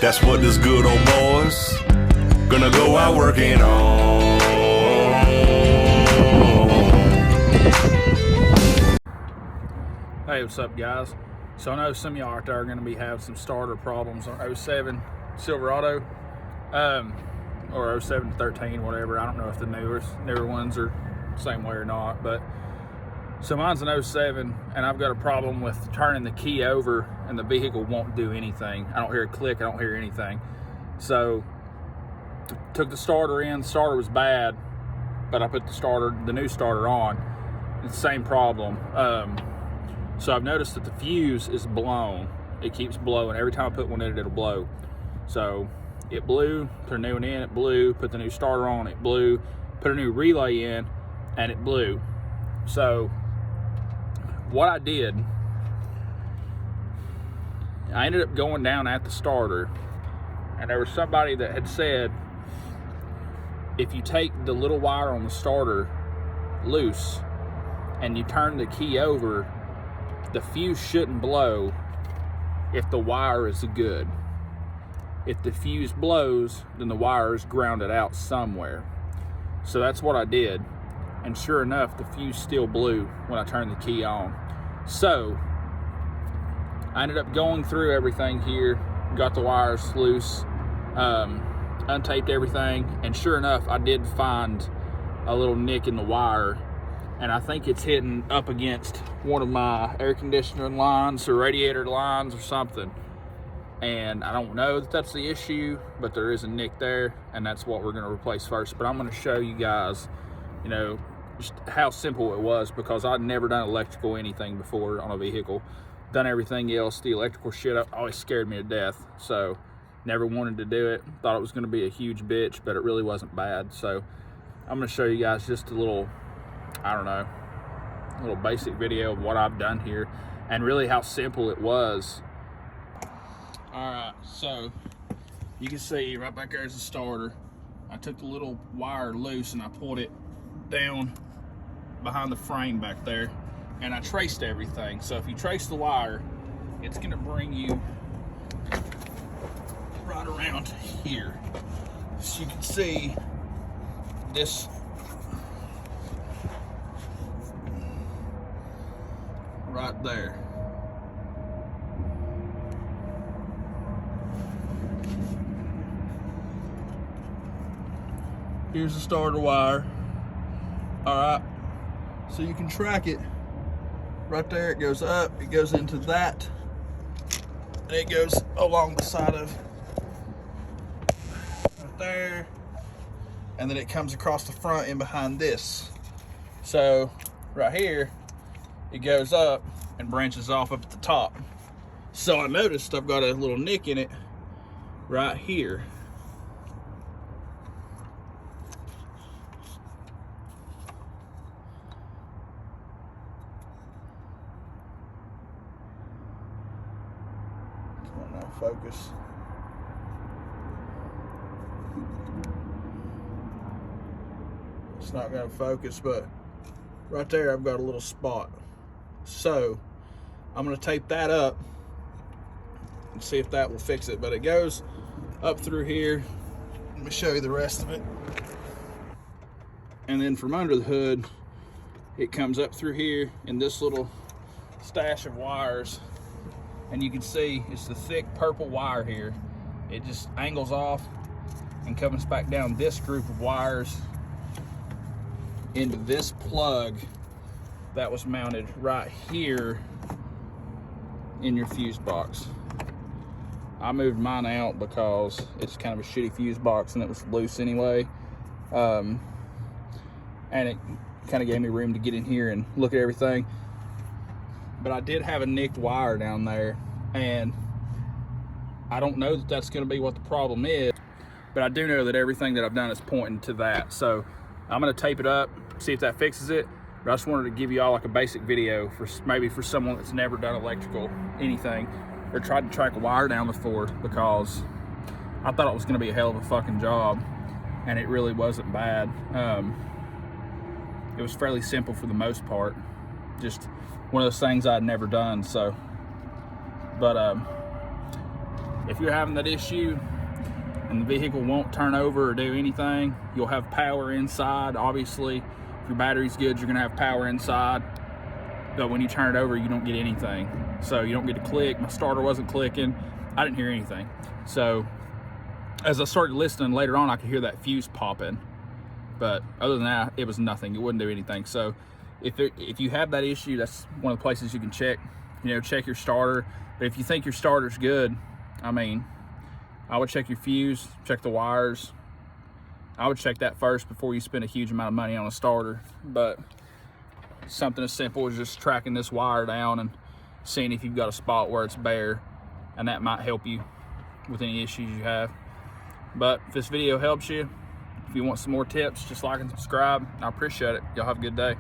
That's what this good old boy's gonna go out working on. Hey, what's up, guys? So I know some of y'all out there are going to be having some starter problems on 07 Silverado, or 07 to 13, whatever. I don't know if the newer ones are the same way or not, but so mine's an 07, and I've got a problem with turning the key over, and the vehicle won't do anything. I don't hear a click. I don't hear anything. So took the starter in. The starter was bad, but I put the new starter on. It's the same problem. So I've noticed that the fuse is blown. It keeps blowing. Every time I put one in, it'll blow. So it blew, put a new one in, it blew, put the new starter on, it blew, put a new relay in, and it blew. So what I did, I ended up going down at the starter, and there was somebody that had said, if you take the little wire on the starter loose and you turn the key over, the fuse shouldn't blow if the wire is good. If the fuse blows, then the wire is grounded out somewhere. So that's what I did. And sure enough, the fuse still blew when I turned the key on. So I ended up going through everything here, got the wires loose, untaped everything, and sure enough, I did find a little nick in the wire, and I think it's hitting up against one of my air conditioner lines or radiator lines or something. And I don't know that that's the issue, but there is a nick there, and that's what we're going to replace first. But I'm going to show you guys, you know, just how simple it was, because I'd never done electrical anything before on a vehicle. Done everything else. The electrical shit always scared me to death, so never wanted to do it. Thought it was going to be a huge bitch, but it really wasn't bad. So I'm going to show you guys just a little, I don't know, a little basic video of what I've done here and really how simple it was. All right, so you can see right back there's the starter. I took the little wire loose and I pulled it down behind the frame back there, and I traced everything. So if you trace the wire, it's gonna bring you right around here. So you can see this right there. Here's the starter wire. All right, so you can track it right there. It goes up, it goes into that, and it goes along the side of right there, and then it comes across the front and behind this. So right here, it goes up and branches off up at the top. So I noticed I've got a little nick in it right here. Come on now, focus. It's not going to focus, but right there I've got a little spot. So I'm going to tape that up and see if that will fix it. But it goes up through here. Let me show you the rest of it. And then from under the hood, it comes up through here in this little stash of wires. And you can see it's the thick purple wire here. It just angles off and comes back down this group of wires into this plug that was mounted right here in your fuse box. I moved mine out because it's kind of a shitty fuse box and it was loose anyway. And it kind of gave me room to get in here and look at everything. But I did have a nicked wire down there, and I don't know that that's going to be what the problem is, but I do know that everything that I've done is pointing to that. So I'm going to tape it up, see if that fixes it. But I just wanted to give you all like a basic video for maybe for someone that's never done electrical anything or tried to track a wire down before, because I thought it was going to be a hell of a fucking job, and it really wasn't bad. It was fairly simple for the most part. Just one of those things I'd never done. So, but if you're having that issue and the vehicle won't turn over or do anything, you'll have power inside. Obviously, if your battery's good, you're gonna have power inside. But when you turn it over, you don't get anything. So you don't get a click. My starter wasn't clicking. I didn't hear anything. So as I started listening later on, I could hear that fuse popping. But other than that, it was nothing. It wouldn't do anything. So if you have that issue, that's one of the places you can check. You know, check your starter. But if you think your starter's good, I mean, I would check your fuse, check the wires. I would check that first before you spend a huge amount of money on a starter. But something as simple as just tracking this wire down and seeing if you've got a spot where it's bare, and that might help you with any issues you have. But if this video helps you, if you want some more tips, just like and subscribe. I appreciate it. Y'all have a good day.